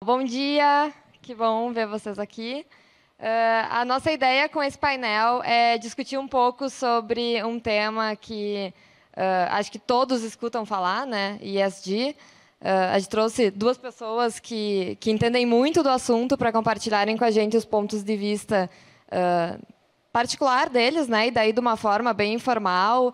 Bom dia, que bom ver vocês aqui. A nossa ideia com esse painel é discutir um pouco sobre um tema que acho que todos escutam falar, né? ESG. A gente trouxe duas pessoas que entendem muito do assunto para compartilharem com a gente os pontos de vista particular deles, né? E daí de uma forma bem informal.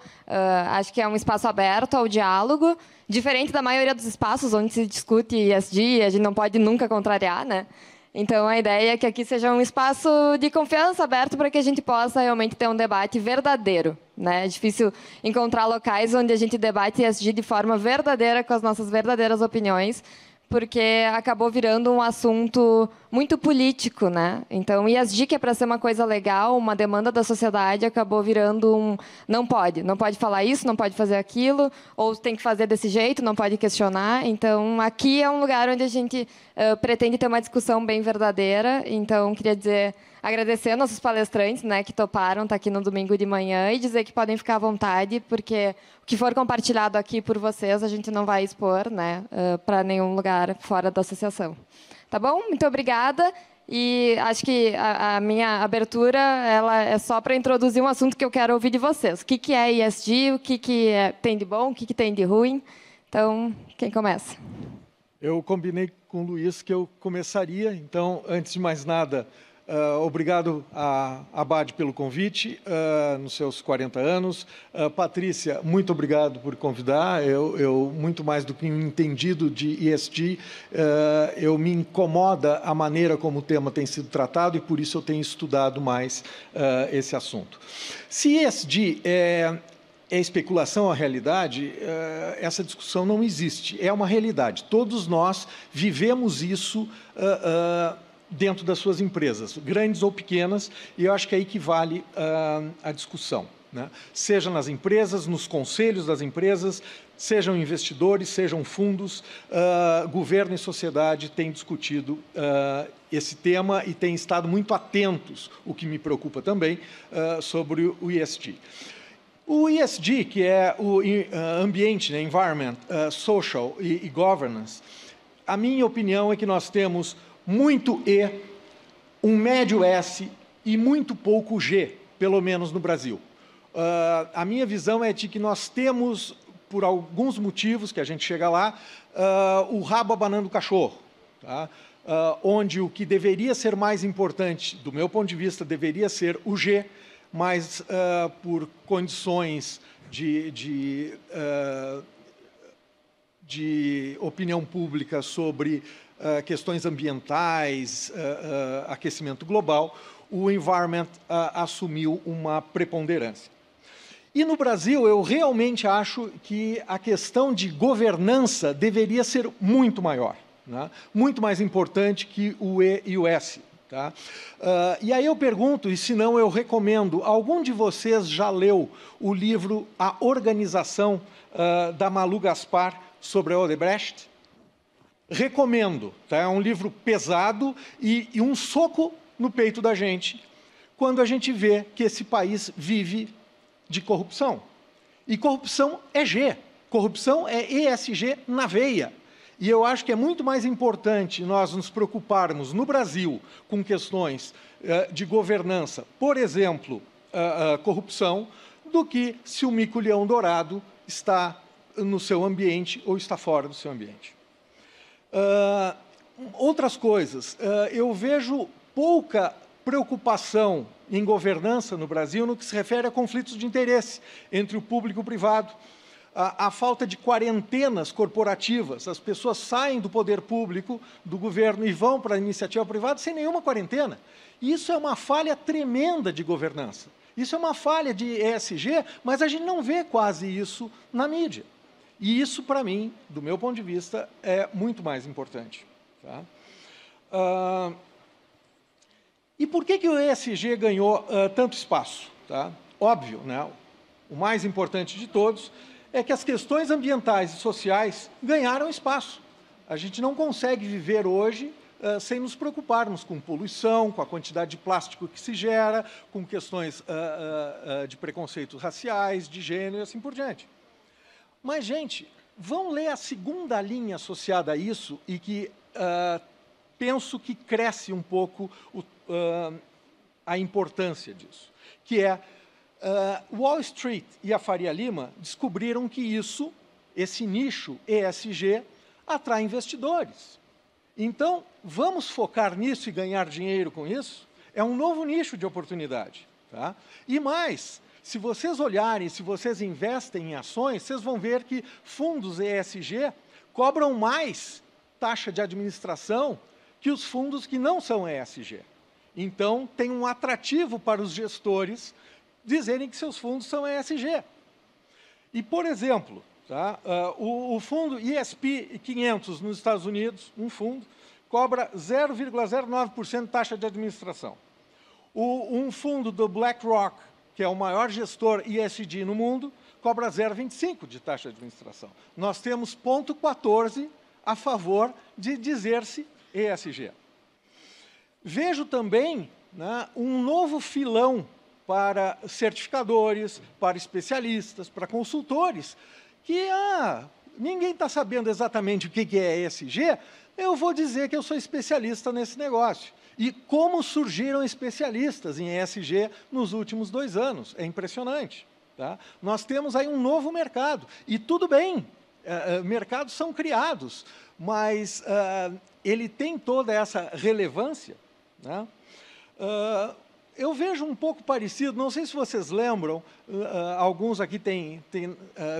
Acho que é um espaço aberto ao diálogo, diferente da maioria dos espaços onde se discute ESG, a gente não pode nunca contrariar, né? Então, a ideia é que aqui seja um espaço de confiança aberto para que a gente possa realmente ter um debate verdadeiro, né? É difícil encontrar locais onde a gente debate ESG de forma verdadeira, com as nossas verdadeiras opiniões, porque acabou virando um assunto muito político, né? Então, ESG, que é para ser uma coisa legal, uma demanda da sociedade, acabou virando um não pode falar isso, não pode fazer aquilo, ou tem que fazer desse jeito, não pode questionar. Então, aqui é um lugar onde a gente pretende ter uma discussão bem verdadeira. Então, queria agradecer nossos palestrantes, né, que toparam estar aqui no domingo de manhã e dizer que podem ficar à vontade, porque o que for compartilhado aqui por vocês, a gente não vai expor, né, para nenhum lugar fora da associação. Tá bom? Muito obrigada. E acho que a minha abertura ela é só para introduzir um assunto que eu quero ouvir de vocês. O que é ESG, o que tem de bom, o que tem de ruim. Então, quem começa? Eu combinei com o Luiz que eu começaria. Então, antes de mais nada, obrigado a Bad pelo convite, nos seus 40 anos. Patrícia, muito obrigado por convidar. Eu muito mais do que um entendido de ESG, eu me incomoda a maneira como o tema tem sido tratado e por isso eu tenho estudado mais esse assunto. Se ESG é especulação ou realidade, essa discussão não existe. É uma realidade. Todos nós vivemos isso dentro das suas empresas, grandes ou pequenas, e eu acho que é aí que vale a discussão, né? Seja nas empresas, nos conselhos das empresas, sejam investidores, sejam fundos, governo e sociedade têm discutido esse tema e têm estado muito atentos, o que me preocupa também, sobre o ESG. O ESG, que é o ambiente, né, environment, social e governance, a minha opinião é que nós temos muito E, um médio S e muito pouco G, pelo menos no Brasil. A minha visão é de que nós temos, por alguns motivos, que a gente chega lá, o rabo abanando o cachorro, tá? Onde o que deveria ser mais importante, do meu ponto de vista, deveria ser o G, mas por condições de opinião pública sobre questões ambientais, aquecimento global, o environment assumiu uma preponderância. E no Brasil, eu realmente acho que a questão de governança deveria ser muito maior, né? Muito mais importante que o E e o S. Tá? E aí eu pergunto, e se não eu recomendo, algum de vocês já leu o livro A Organização, da Malu Gaspar, sobre a Odebrecht? Recomendo, tá? É um livro pesado e um soco no peito da gente, quando a gente vê que esse país vive de corrupção. E corrupção é G, corrupção é ESG na veia. E eu acho que é muito mais importante nós nos preocuparmos no Brasil com questões de governança, por exemplo, corrupção, do que se o mico-leão dourado está no seu ambiente ou está fora do seu ambiente. Outras coisas, eu vejo pouca preocupação em governança no Brasil no que se refere a conflitos de interesse entre o público e o privado. A falta de quarentenas corporativas, as pessoas saem do poder público, do governo, e vão para a iniciativa privada sem nenhuma quarentena. Isso é uma falha tremenda de governança. Isso é uma falha de ESG, mas a gente não vê quase isso na mídia. E isso, para mim, do meu ponto de vista, é muito mais importante. Tá? E por que o ESG ganhou tanto espaço? Tá? Óbvio, né? O mais importante de todos é que as questões ambientais e sociais ganharam espaço. A gente não consegue viver hoje sem nos preocuparmos com poluição, com a quantidade de plástico que se gera, com questões de preconceitos raciais, de gênero e assim por diante. Mas, gente, vão ler a segunda linha associada a isso e que penso que cresce um pouco a importância disso, que é Wall Street e a Faria Lima descobriram que esse nicho ESG, atrai investidores. Então, vamos focar nisso e ganhar dinheiro com isso? É um novo nicho de oportunidade. Tá? E mais, se vocês olharem, se vocês investem em ações, vocês vão ver que fundos ESG cobram mais taxa de administração que os fundos que não são ESG. Então, tem um atrativo para os gestores dizerem que seus fundos são ESG. E, por exemplo, tá, o fundo ESP 500 nos Estados Unidos, um fundo, cobra 0,09% de taxa de administração. Um fundo do BlackRock, que é o maior gestor ESG no mundo, cobra 0,25% de taxa de administração. Nós temos 0,14% a favor de dizer-se ESG. Vejo também, né, um novo filão para certificadores, para especialistas, para consultores, que ninguém está sabendo exatamente o que é ESG, eu vou dizer que eu sou especialista nesse negócio. E como surgiram especialistas em ESG nos últimos 2 anos. É impressionante. Tá? Nós temos aí um novo mercado. E tudo bem, mercados são criados, mas ele tem toda essa relevância. Né? Eu vejo um pouco parecido, não sei se vocês lembram, alguns aqui têm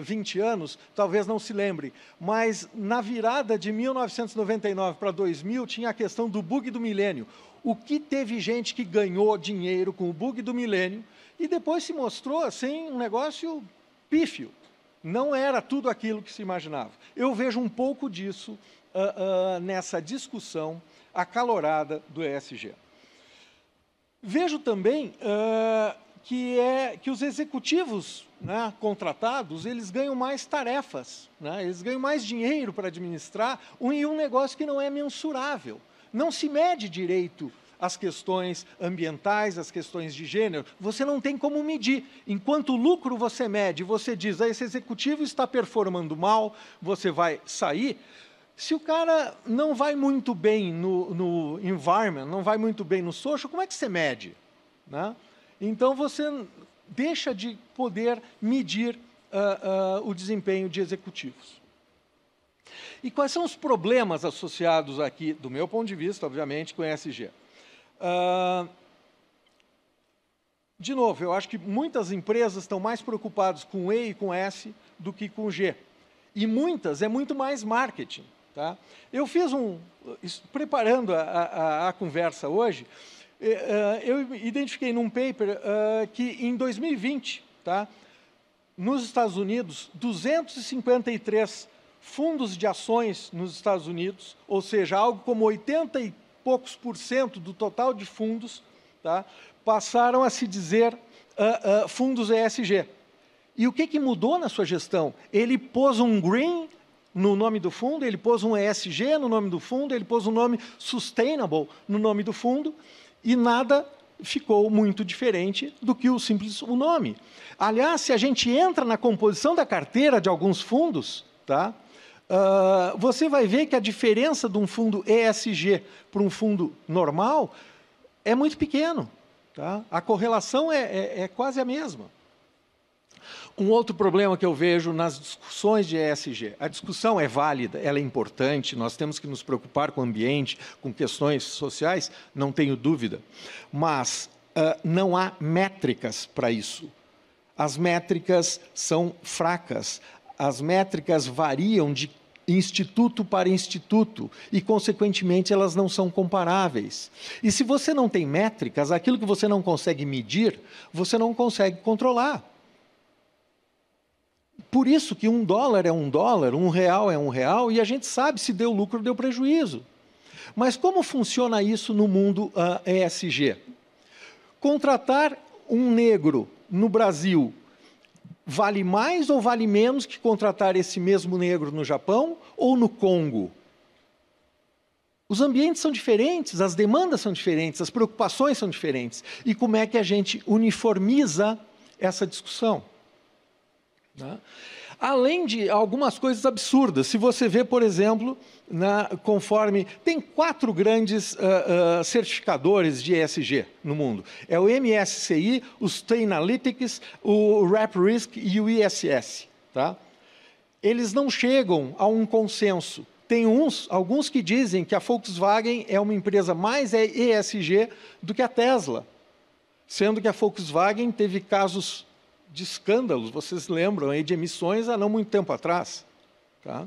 20 anos, talvez não se lembrem, mas na virada de 1999 para 2000 tinha a questão do bug do milênio. O que teve gente que ganhou dinheiro com o bug do milênio e depois se mostrou assim, um negócio pífio. Não era tudo aquilo que se imaginava. Eu vejo um pouco disso nessa discussão acalorada do ESG. Vejo também que os executivos, né, contratados, eles ganham mais tarefas, né, eles ganham mais dinheiro para administrar um negócio que não é mensurável. Não se mede direito as questões ambientais, as questões de gênero, você não tem como medir. Enquanto o lucro você mede, você diz, esse executivo está performando mal, você vai sair. Se o cara não vai muito bem no environment, não vai muito bem no social, como é que você mede? Né? Então, você deixa de poder medir o desempenho de executivos. E quais são os problemas associados aqui, do meu ponto de vista, obviamente, com ESG? De novo, eu acho que muitas empresas estão mais preocupadas com E e com S do que com G. E muitas é muito mais marketing. Tá? Eu fiz preparando a conversa hoje, eu identifiquei num paper que em 2020, tá, nos Estados Unidos, 253 fundos de ações nos Estados Unidos, ou seja, algo como 80 e poucos % do total de fundos, tá, passaram a se dizer fundos ESG. E o que mudou na sua gestão? Ele pôs um green no nome do fundo, ele pôs um ESG no nome do fundo, ele pôs um nome sustainable no nome do fundo, e nada ficou muito diferente do que o nome. Aliás, se a gente entra na composição da carteira de alguns fundos, tá, você vai ver que a diferença de um fundo ESG para um fundo normal é muito pequeno. Tá? A correlação é quase a mesma. Um outro problema que eu vejo nas discussões de ESG, a discussão é válida, ela é importante, nós temos que nos preocupar com o ambiente, com questões sociais, não tenho dúvida, mas não há métricas para isso. As métricas são fracas, as métricas variam de instituto para instituto e, consequentemente, elas não são comparáveis. E se você não tem métricas, aquilo que você não consegue medir, você não consegue controlar. Por isso que $1 é $1, R$1 é R$1, e a gente sabe se deu lucro ou deu prejuízo. Mas como funciona isso no mundo ESG? Contratar um negro no Brasil vale mais ou vale menos que contratar esse mesmo negro no Japão ou no Congo? Os ambientes são diferentes, as demandas são diferentes, as preocupações são diferentes. E como é que a gente uniformiza essa discussão? além de algumas coisas absurdas. Se você vê, por exemplo, conforme... Tem 4 grandes certificadores de ESG no mundo. É o MSCI, o Sustainalytics, o RepRisk e o ISS. Tá? Eles não chegam a um consenso. Tem alguns que dizem que a Volkswagen é uma empresa mais ESG do que a Tesla, sendo que a Volkswagen teve casos de escândalos, vocês lembram aí, de emissões há não muito tempo atrás. Tá?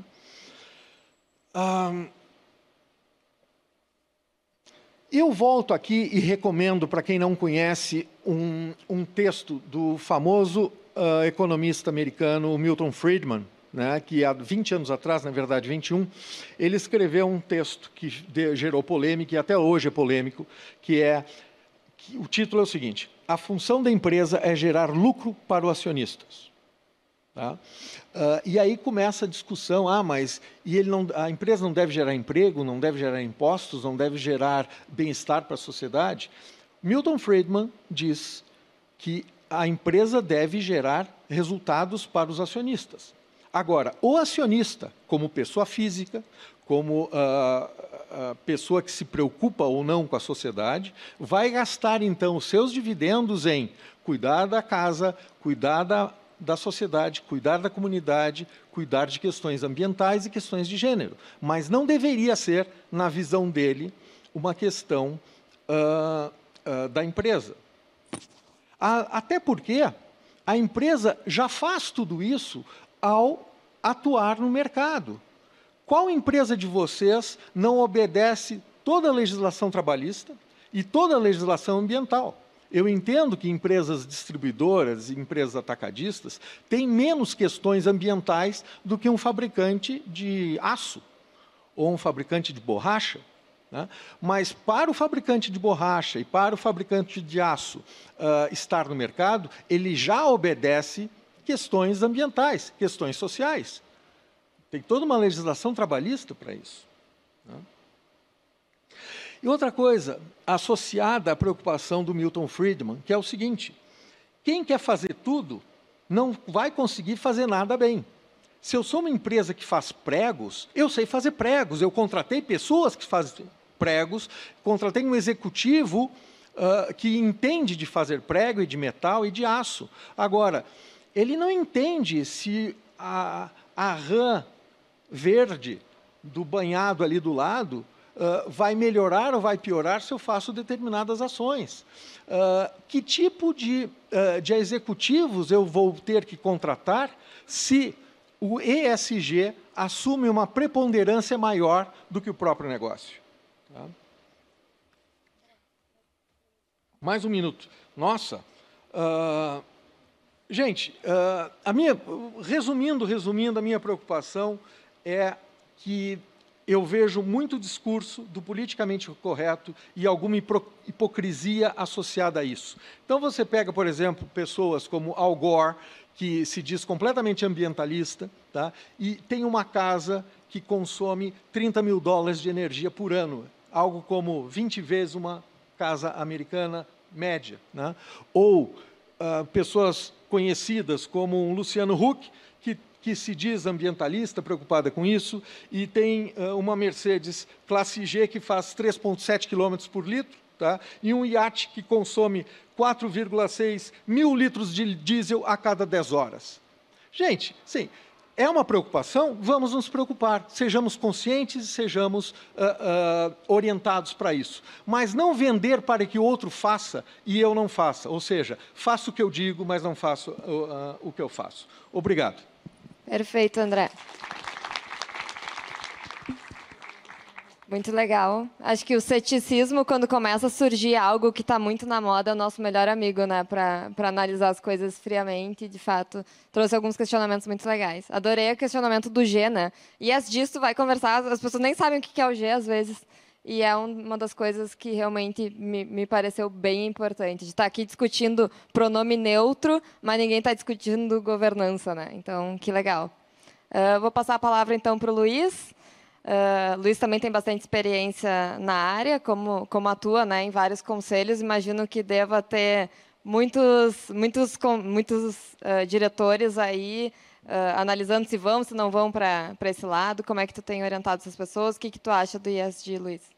Eu volto aqui e recomendo, para quem não conhece, um texto do famoso economista americano Milton Friedman, né, que há 20 anos atrás, na verdade 21, ele escreveu um texto que gerou polêmica, e até hoje é polêmico, o título é o seguinte: a função da empresa é gerar lucro para os acionistas. Tá? E aí começa a discussão, mas a empresa não deve gerar emprego, não deve gerar impostos, não deve gerar bem-estar para a sociedade? Milton Friedman diz que a empresa deve gerar resultados para os acionistas. Agora, o acionista, como pessoa física, como pessoa que se preocupa ou não com a sociedade, vai gastar, então, os seus dividendos em cuidar da casa, cuidar da sociedade, cuidar da comunidade, cuidar de questões ambientais e questões de gênero. Mas não deveria ser, na visão dele, uma questão da empresa. Até porque a empresa já faz tudo isso ao atuar no mercado. Qual empresa de vocês não obedece toda a legislação trabalhista e toda a legislação ambiental? Eu entendo que empresas distribuidoras e empresas atacadistas têm menos questões ambientais do que um fabricante de aço ou um fabricante de borracha, né? Mas para o fabricante de borracha e para o fabricante de aço estar no mercado, ele já obedece questões ambientais, questões sociais. Tem toda uma legislação trabalhista para isso. Né? E outra coisa, associada à preocupação do Milton Friedman, que é o seguinte: quem quer fazer tudo não vai conseguir fazer nada bem. Se eu sou uma empresa que faz pregos, eu sei fazer pregos, eu contratei pessoas que fazem pregos, contratei um executivo que entende de fazer prego e de metal e de aço. Agora, ele não entende se a rã verde do banhado ali do lado vai melhorar ou vai piorar se eu faço determinadas ações. Que tipo de executivos eu vou ter que contratar se o ESG assume uma preponderância maior do que o próprio negócio? Tá? Mais um minuto. Nossa! Gente, resumindo, a minha preocupação é que eu vejo muito discurso do politicamente correto e alguma hipocrisia associada a isso. Então, você pega, por exemplo, pessoas como Al Gore, que se diz completamente ambientalista, tá? E tem uma casa que consome $30 mil de energia por ano, algo como 20 vezes uma casa americana média, né? Ou pessoas conhecidas como um Luciano Huck, que se diz ambientalista, preocupada com isso, e tem uma Mercedes classe G que faz 3,7 km por litro, tá? E um iate que consome 4,6 mil litros de diesel a cada 10 horas. Gente, sim, é uma preocupação? Vamos nos preocupar, sejamos conscientes e sejamos orientados para isso. Mas não vender para que o outro faça e eu não faça, ou seja, faço o que eu digo, mas não faço o que eu faço. Obrigado. Perfeito, André. Muito legal. Acho que o ceticismo, quando começa a surgir algo que está muito na moda, é o nosso melhor amigo, né? Para analisar as coisas friamente. De fato, trouxe alguns questionamentos muito legais. Adorei o questionamento do G, né? E as disso vai conversar, as pessoas nem sabem o que é o G, às vezes. E é uma das coisas que realmente me pareceu bem importante. De estar aqui discutindo pronome neutro, mas ninguém está discutindo governança, né? Então, que legal. Vou passar a palavra, então, para o Luiz. Luiz também tem bastante experiência na área, como atua, né, em vários conselhos. Imagino que deva ter muitos diretores aí analisando se vão, se não vão para esse lado. Como é que tu tem orientado essas pessoas? O que tu acha do ESG, Luiz?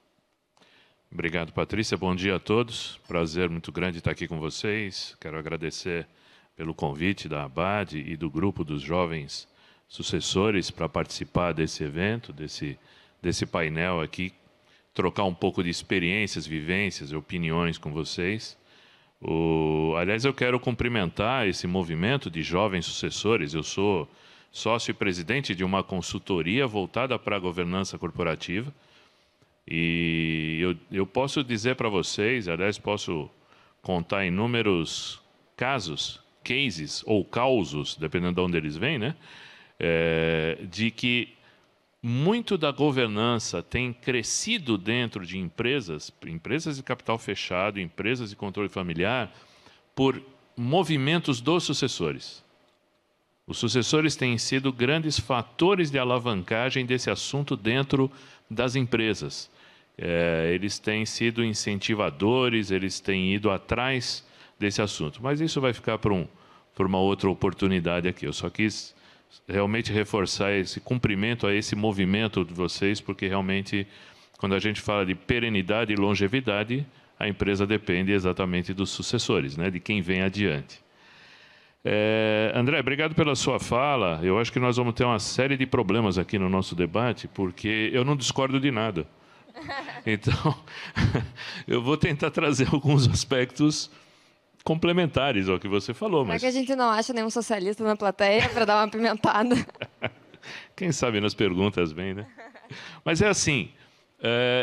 Obrigado, Patrícia. Bom dia a todos. Prazer muito grande estar aqui com vocês. Quero agradecer pelo convite da ABAD e do grupo dos jovens sucessores para participar desse evento, desse painel aqui, trocar um pouco de experiências, vivências e opiniões com vocês. Aliás, eu quero cumprimentar esse movimento de jovens sucessores. Eu sou sócio e presidente de uma consultoria voltada para a governança corporativa. E eu posso dizer para vocês, aliás, posso contar inúmeros casos, cases ou causos, dependendo de onde eles vêm, né? De que muito da governança tem crescido dentro de empresas de capital fechado, empresas de controle familiar, por movimentos dos sucessores. Os sucessores têm sido grandes fatores de alavancagem desse assunto dentro das empresas. Eles têm sido incentivadores, eles têm ido atrás desse assunto. Mas isso vai ficar por uma outra oportunidade aqui. Eu só quis realmente reforçar esse cumprimento a esse movimento de vocês, porque realmente, quando a gente fala de perenidade e longevidade, a empresa depende exatamente dos sucessores, né, de quem vem adiante. André, obrigado pela sua fala. Eu acho que nós vamos ter uma série de problemas aqui no nosso debate, porque eu não discordo de nada. Então, eu vou tentar trazer alguns aspectos complementares ao que você falou. Será que a gente não acha nenhum socialista na plateia para dar uma pimentada? Quem sabe nas perguntas vem, né? Mas é assim,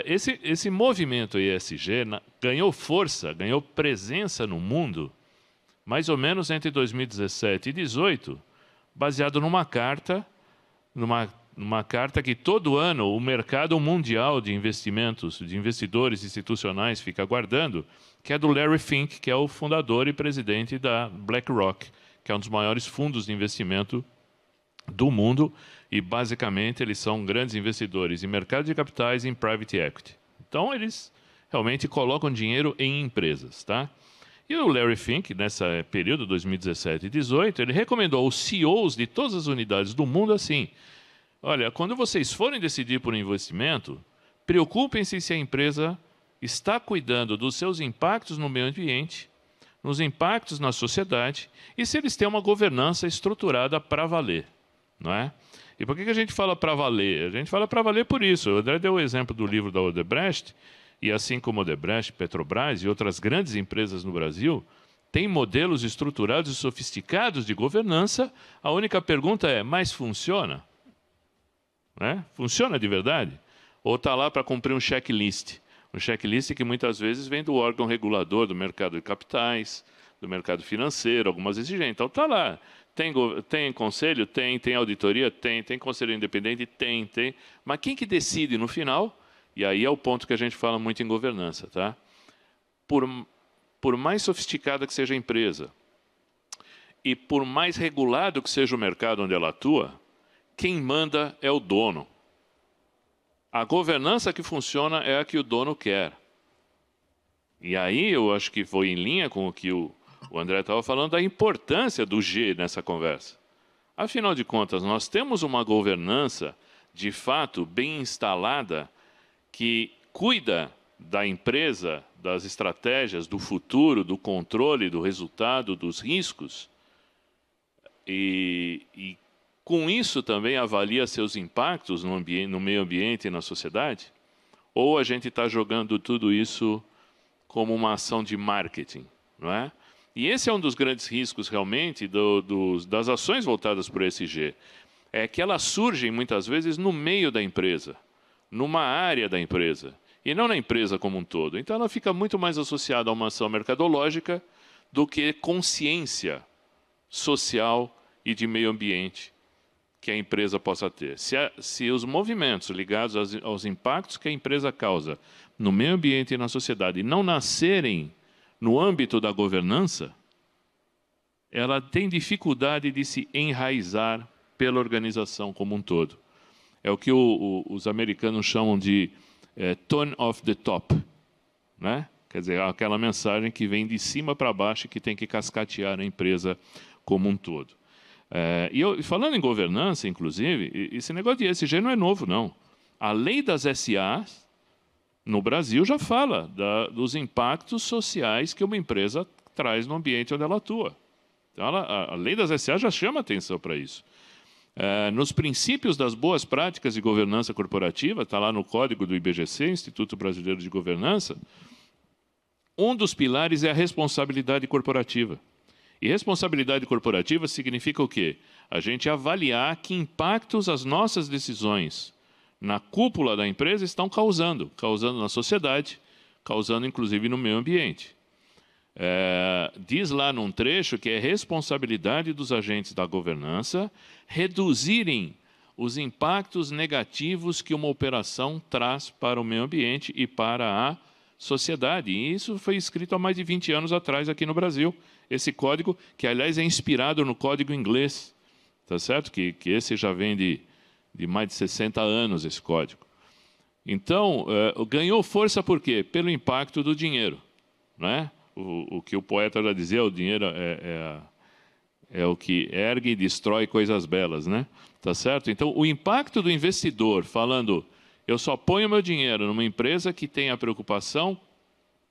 esse movimento ESG ganhou força, ganhou presença no mundo, mais ou menos entre 2017 e 2018, baseado numa carta que todo ano o mercado mundial de investimentos, de investidores institucionais fica aguardando, que é do Larry Fink, que é o fundador e presidente da BlackRock, que é um dos maiores fundos de investimento do mundo, e basicamente eles são grandes investidores em mercado de capitais e em private equity. Então eles realmente colocam dinheiro em empresas, tá? E o Larry Fink, nesse período 2017 e 2018, ele recomendou aos CEOs de todas as unidades do mundo assim: olha, quando vocês forem decidir por um investimento, preocupem-se se a empresa está cuidando dos seus impactos no meio ambiente, nos impactos na sociedade e se eles têm uma governança estruturada para valer, não é? E por que a gente fala para valer? A gente fala para valer por isso. O André deu o exemplo do livro da Odebrecht, e assim como Odebrecht, Petrobras e outras grandes empresas no Brasil, têm modelos estruturados e sofisticados de governança. A única pergunta é, mas funciona? Né? Funciona de verdade? Ou está lá para cumprir um checklist? Um checklist que muitas vezes vem do órgão regulador do mercado de capitais, do mercado financeiro, algumas exigências. Então está lá. Tem conselho? Tem auditoria? Tem conselho independente? Tem. Mas quem que decide no final? E aí é o ponto que a gente fala muito em governança, tá? Por mais sofisticada que seja a empresa e por mais regulado que seja o mercado onde ela atua, quem manda é o dono. A governança que funciona é a que o dono quer. E aí eu acho que foi em linha com o que o André estava falando, da importância do G nessa conversa. Afinal de contas, nós temos uma governança, de fato, bem instalada, que cuida da empresa, das estratégias, do futuro, do controle, do resultado, dos riscos. E com isso também avalia seus impactos no meio ambiente e na sociedade? Ou a gente está jogando tudo isso como uma ação de marketing, não é? E esse é um dos grandes riscos, realmente, das ações voltadas para o ESG. É que elas surgem, muitas vezes, no meio da empresa, numa área da empresa, e não na empresa como um todo. Então, ela fica muito mais associada a uma ação mercadológica do que consciência social e de meio ambiente que a empresa possa ter. Se os movimentos ligados aos impactos que a empresa causa no meio ambiente e na sociedade não nascerem no âmbito da governança, ela tem dificuldade de se enraizar pela organização como um todo. É o que os americanos chamam de tone of the top, né? Quer dizer, aquela mensagem que vem de cima para baixo e que tem que cascatear a empresa como um todo. E falando em governança, inclusive, esse negócio de ESG não é novo, não. A lei das SAs, no Brasil, já fala dos impactos sociais que uma empresa traz no ambiente onde ela atua. Então, a lei das SAs já chama atenção para isso. Nos princípios das boas práticas de governança corporativa, está lá no código do IBGC, Instituto Brasileiro de Governança, um dos pilares é a responsabilidade corporativa. E responsabilidade corporativa significa o quê? A gente avaliar que impactos as nossas decisões na cúpula da empresa estão causando na sociedade, causando inclusive no meio ambiente. Diz lá num trecho que é responsabilidade dos agentes da governança reduzirem os impactos negativos que uma operação traz para o meio ambiente e para a sociedade. E isso foi escrito há mais de 20 anos atrás aqui no Brasil. Esse código, que aliás é inspirado no código inglês, tá certo? Que esse já vem de mais de 60 anos, esse código. Então, ganhou força por quê? Pelo impacto do dinheiro, né? O que o poeta já dizia, o dinheiro é o que ergue e destrói coisas belas, né? Tá certo? Então, o impacto do investidor falando, eu só ponho meu dinheiro numa empresa que tenha preocupação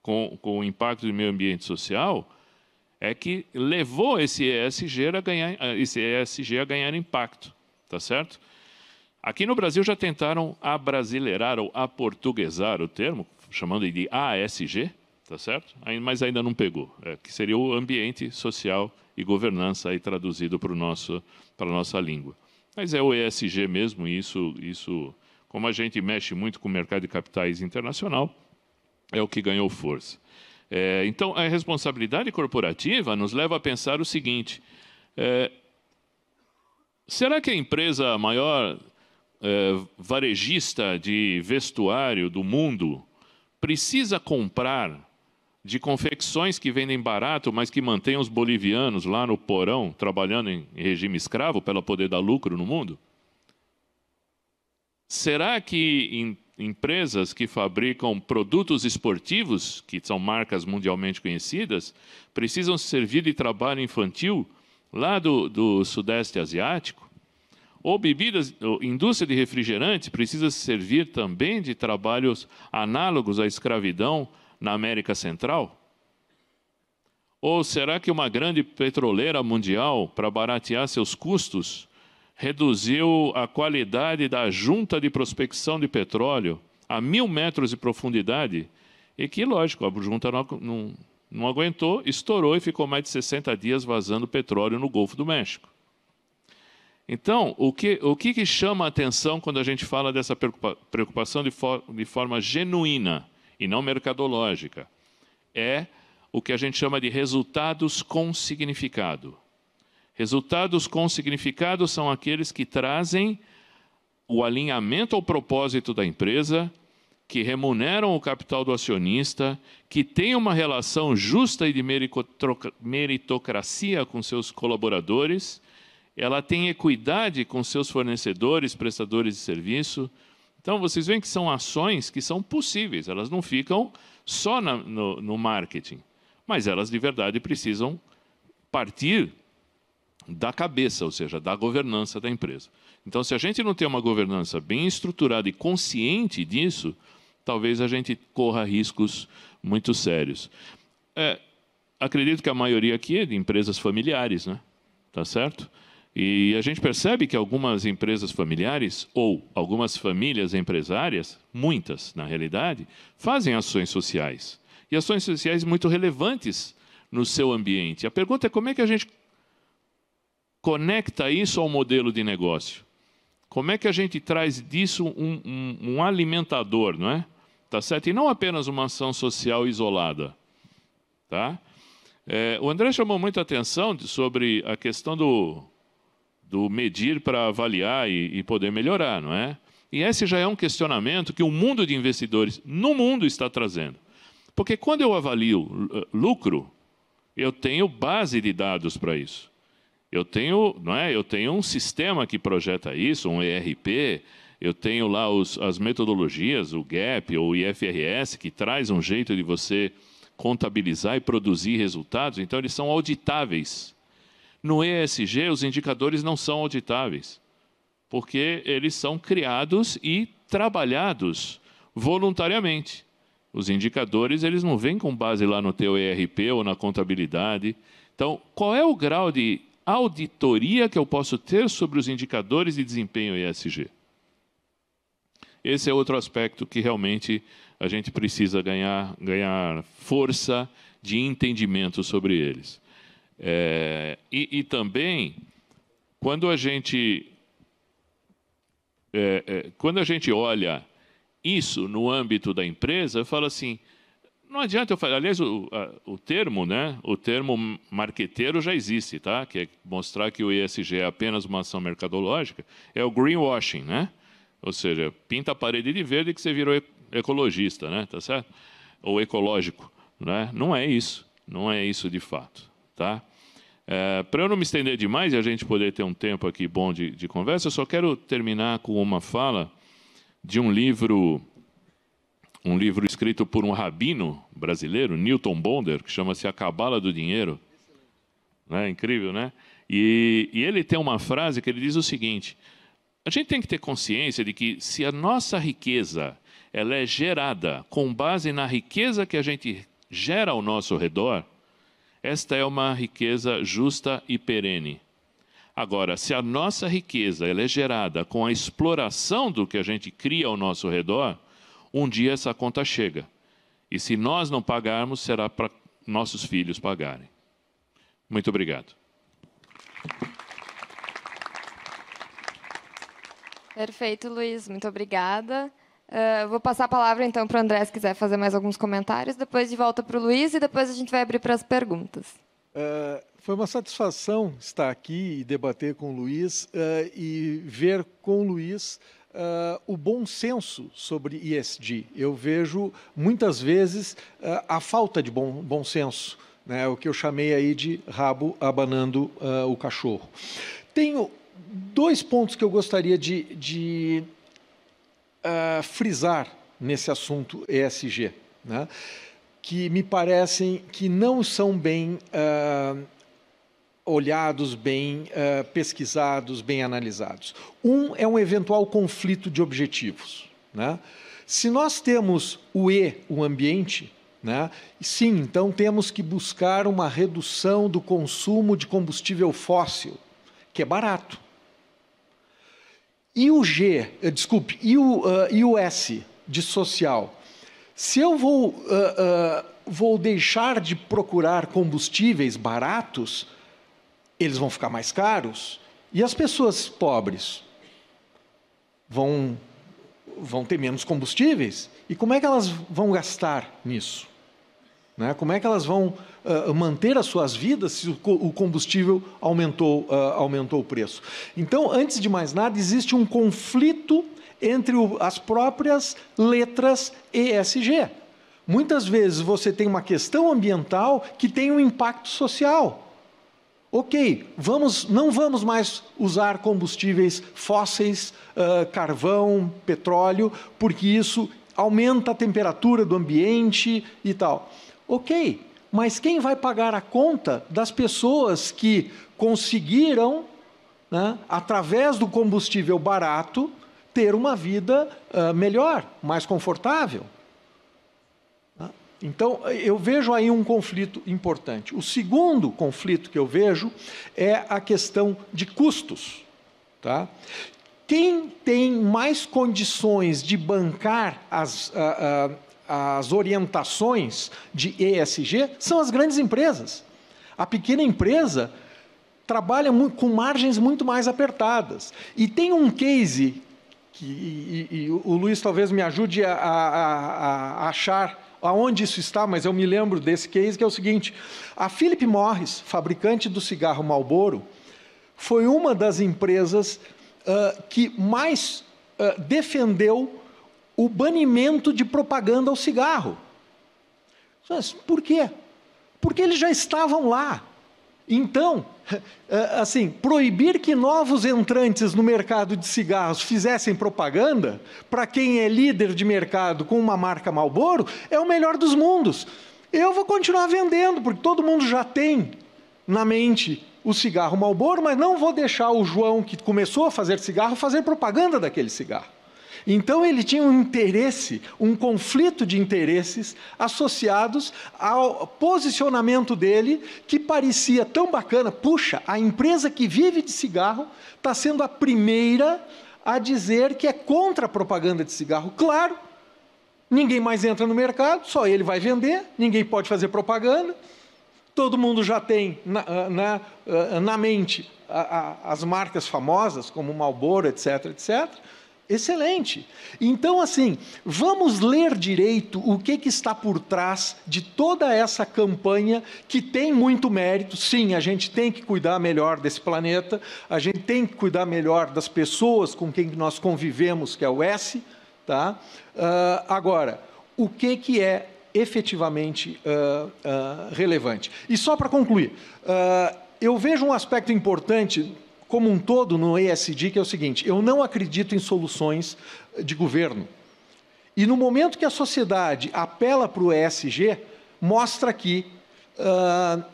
com o impacto do meio ambiente social, é que levou esse ESG a ganhar impacto, tá certo? Aqui no Brasil já tentaram abrasileirar ou aportuguesar o termo, chamando de ASG, tá certo? Mas ainda não pegou, que seria o ambiente social e governança aí traduzido para a nossa língua. Mas é o ESG mesmo, e isso, como a gente mexe muito com o mercado de capitais internacional, é o que ganhou força. Então, a responsabilidade corporativa nos leva a pensar o seguinte, será que a empresa maior varejista de vestuário do mundo precisa comprar de confecções que vendem barato, mas que mantêm os bolivianos lá no porão, trabalhando em regime escravo, para ela poder dar lucro no mundo? Será que empresas que fabricam produtos esportivos, que são marcas mundialmente conhecidas, precisam servir de trabalho infantil lá do Sudeste Asiático? Ou indústria de refrigerantes precisa servir também de trabalhos análogos à escravidão na América Central? Ou será que uma grande petroleira mundial, para baratear seus custos, reduziu a qualidade da junta de prospecção de petróleo a 1.000 metros de profundidade? E que, lógico, a junta não aguentou, estourou e ficou mais de 60 dias vazando petróleo no Golfo do México. Então, o que chama a atenção quando a gente fala dessa preocupação de forma genuína e não mercadológica? É o que a gente chama de resultados com significado. Resultados com significado são aqueles que trazem o alinhamento ao propósito da empresa, que remuneram o capital do acionista, que têm uma relação justa e de meritocracia com seus colaboradores, ela tem equidade com seus fornecedores, prestadores de serviço. Então, vocês veem que são ações que são possíveis, elas não ficam só no marketing, mas elas de verdade precisam partir da cabeça, ou seja, da governança da empresa. Então, se a gente não tem uma governança bem estruturada e consciente disso, talvez a gente corra riscos muito sérios. Acredito que a maioria aqui é de empresas familiares, né? Tá certo? E a gente percebe que algumas empresas familiares, ou algumas famílias empresárias, muitas, na realidade, fazem ações sociais. E ações sociais muito relevantes no seu ambiente. A pergunta é como é que a gente conecta isso ao modelo de negócio? Como é que a gente traz disso um alimentador, não é? Tá certo? E não apenas uma ação social isolada. Tá? O André chamou muita atenção sobre a questão do medir para avaliar e poder melhorar, não é? E esse já é um questionamento que o mundo de investidores no mundo está trazendo. Porque quando eu avalio lucro, eu tenho base de dados para isso. Eu tenho um sistema que projeta isso, um ERP, eu tenho lá as metodologias, o GAP ou o IFRS, que traz um jeito de você contabilizar e produzir resultados, então eles são auditáveis. No ESG, os indicadores não são auditáveis, porque eles são criados e trabalhados voluntariamente. Os indicadores, eles não vêm com base lá no teu ERP ou na contabilidade. Então, qual é o grau de auditoria que eu posso ter sobre os indicadores de desempenho ESG? Esse é outro aspecto que realmente a gente precisa ganhar força de entendimento sobre eles. E também, quando a gente olha isso no âmbito da empresa, eu falo assim, não adianta eu falar, aliás, o termo, né? O termo marqueteiro já existe, tá? Que é mostrar que o ESG é apenas uma ação mercadológica, é o greenwashing, né? Ou seja, pinta a parede de verde que você virou ecologista, né? Tá certo? Ou ecológico, né? Não é isso de fato, tá? Para eu não me estender demais e a gente poder ter um tempo aqui bom de conversa, eu só quero terminar com uma fala de um livro escrito por um rabino brasileiro, Newton Bonder, que chama-se A Cabala do Dinheiro. Né? Incrível, né? E ele tem uma frase que ele diz o seguinte: a gente tem que ter consciência de que se a nossa riqueza ela é gerada com base na riqueza que a gente gera ao nosso redor, esta é uma riqueza justa e perene. Agora, se a nossa riqueza ela é gerada com a exploração do que a gente cria ao nosso redor, um dia essa conta chega. E se nós não pagarmos, será para nossos filhos pagarem. Muito obrigado. Perfeito, Luiz. Muito obrigada. Vou passar a palavra, então, para o André, se quiser fazer mais alguns comentários. Depois de volta para o Luiz e depois a gente vai abrir para as perguntas. Foi uma satisfação estar aqui e debater com o Luiz e ver com o Luiz o bom senso sobre ESG. Eu vejo, muitas vezes, a falta de bom senso, né? O que eu chamei aí de rabo abanando o cachorro. Tenho 2 pontos que eu gostaria de frisar nesse assunto ESG, né? Que me parecem que não são bem olhados, bem pesquisados, bem analisados. Um é um eventual conflito de objetivos, né? Se nós temos o ambiente, né, sim, então temos que buscar uma redução do consumo de combustível fóssil, que é barato. E o S de social? Se eu vou deixar de procurar combustíveis baratos, eles vão ficar mais caros, e as pessoas pobres vão ter menos combustíveis, e como é que elas vão gastar nisso? Né? Como é que elas vão manter as suas vidas se o combustível aumentou o preço? Então, antes de mais nada, existe um conflito entre as próprias letras ESG. Muitas vezes você tem uma questão ambiental que tem um impacto social. Ok, não vamos mais usar combustíveis fósseis, carvão, petróleo, porque isso aumenta a temperatura do ambiente e tal. Ok, mas quem vai pagar a conta das pessoas que conseguiram, né, através do combustível barato, ter uma vida melhor, mais confortável? Então, eu vejo aí um conflito importante. O segundo conflito que eu vejo é a questão de custos. Tá? Quem tem mais condições de bancar as orientações de ESG são as grandes empresas. A pequena empresa trabalha com margens muito mais apertadas. E tem um case, e o Luiz talvez me ajude a achar aonde isso está, mas eu me lembro desse case, que é o seguinte: a Philip Morris, fabricante do cigarro Marlboro, foi uma das empresas que mais defendeu o banimento de propaganda ao cigarro. Mas por quê? Porque eles já estavam lá. Então, assim, proibir que novos entrantes no mercado de cigarros fizessem propaganda, para quem é líder de mercado com uma marca Marlboro, é o melhor dos mundos. Eu vou continuar vendendo, porque todo mundo já tem na mente o cigarro Marlboro, mas não vou deixar o João, que começou a fazer cigarro, fazer propaganda daquele cigarro. Então, ele tinha um interesse, um conflito de interesses associados ao posicionamento dele, que parecia tão bacana. Puxa, a empresa que vive de cigarro está sendo a primeira a dizer que é contra a propaganda de cigarro. Claro, ninguém mais entra no mercado, só ele vai vender, ninguém pode fazer propaganda. Todo mundo já tem na mente as marcas famosas, como Marlboro, etc., etc., excelente. Então, assim, vamos ler direito o que está por trás de toda essa campanha, que tem muito mérito. Sim, a gente tem que cuidar melhor desse planeta, a gente tem que cuidar melhor das pessoas com quem nós convivemos, que é o S. Tá? Agora, o que é efetivamente relevante? E só para concluir, eu vejo um aspecto importante como um todo no ESG, que é o seguinte: eu não acredito em soluções de governo. E no momento que a sociedade apela para o ESG, mostra que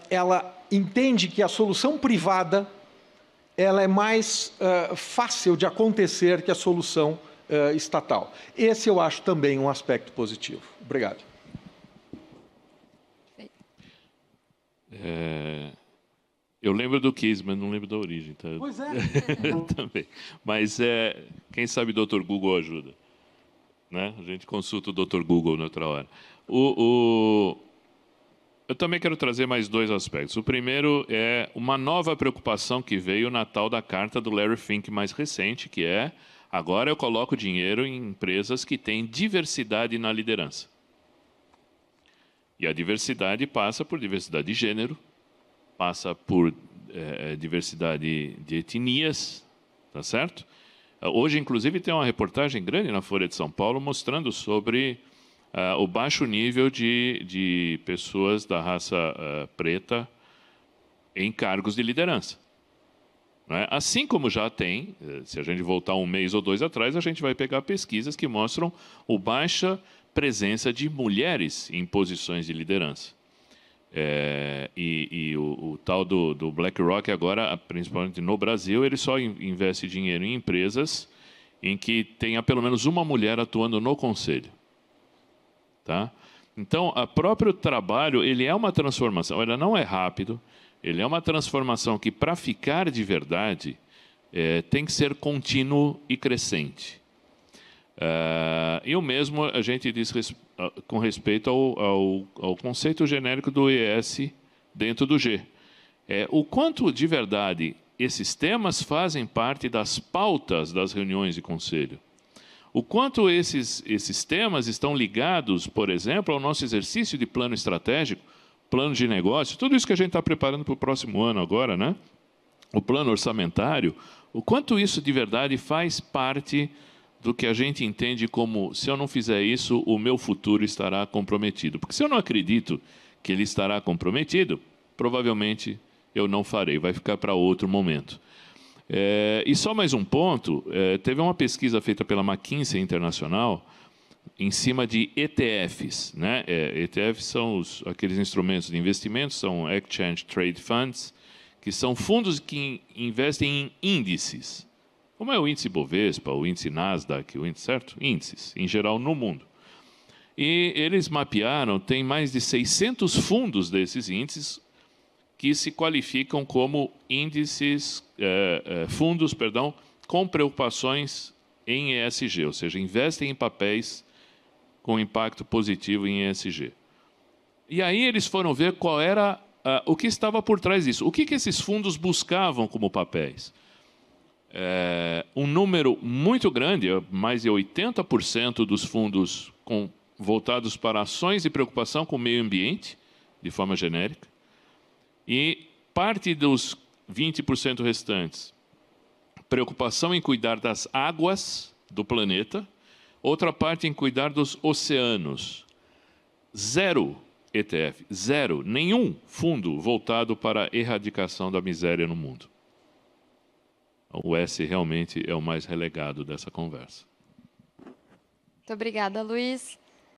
ela entende que a solução privada ela é mais fácil de acontecer que a solução estatal. Esse eu acho também um aspecto positivo. Obrigado. Eu lembro do Kiss, mas não lembro da origem. Tá? Pois é. Também. Mas quem sabe o Dr. Google ajuda. Né? A gente consulta o Dr. Google na outra hora. Eu também quero trazer mais dois aspectos. O primeiro é uma nova preocupação que veio na tal da carta do Larry Fink mais recente, que é: agora eu coloco dinheiro em empresas que têm diversidade na liderança. E a diversidade passa por diversidade de gênero, passa por diversidade de etnias, tá certo? Hoje, inclusive, tem uma reportagem grande na Folha de São Paulo mostrando sobre o baixo nível de pessoas da raça preta em cargos de liderança. Não é? Assim como já tem, se a gente voltar um mês ou dois atrás, a gente vai pegar pesquisas que mostram a baixa presença de mulheres em posições de liderança. O tal do BlackRock agora, principalmente no Brasil, ele só investe dinheiro em empresas em que tenha pelo menos uma mulher atuando no conselho. Tá? Então, o próprio trabalho, ele é uma transformação, ele não é rápido, ele é uma transformação que, para ficar de verdade, tem que ser contínuo e crescente. E o mesmo a gente diz com respeito ao conceito genérico do ES dentro do G. O quanto de verdade esses temas fazem parte das pautas das reuniões de conselho. O quanto esses temas estão ligados, por exemplo, ao nosso exercício de plano estratégico, plano de negócio, tudo isso que a gente está preparando para o próximo ano agora, né? O plano orçamentário, o quanto isso de verdade faz parte do que a gente entende como: se eu não fizer isso, o meu futuro estará comprometido. Porque se eu não acredito que ele estará comprometido, provavelmente eu não farei, vai ficar para outro momento. E só mais um ponto, teve uma pesquisa feita pela McKinsey Internacional em cima de ETFs. Né? ETFs são aqueles instrumentos de investimento, são Exchange Trade Funds, que são fundos que investem em índices. Como é o índice Bovespa, o índice Nasdaq, o índice, certo? Índices, em geral, no mundo. E eles mapearam, tem mais de 600 fundos desses índices que se qualificam como fundos com preocupações em ESG, ou seja, investem em papéis com impacto positivo em ESG. E aí eles foram ver qual era o que estava por trás disso. O que esses fundos buscavam como papéis? Um número muito grande, mais de 80% dos fundos voltados para ações de preocupação com o meio ambiente, de forma genérica, e parte dos 20% restantes, preocupação em cuidar das águas do planeta, outra parte em cuidar dos oceanos. Zero ETF, zero, nenhum fundo voltado para a erradicação da miséria no mundo. O S realmente é o mais relegado dessa conversa. Muito obrigada, Luiz.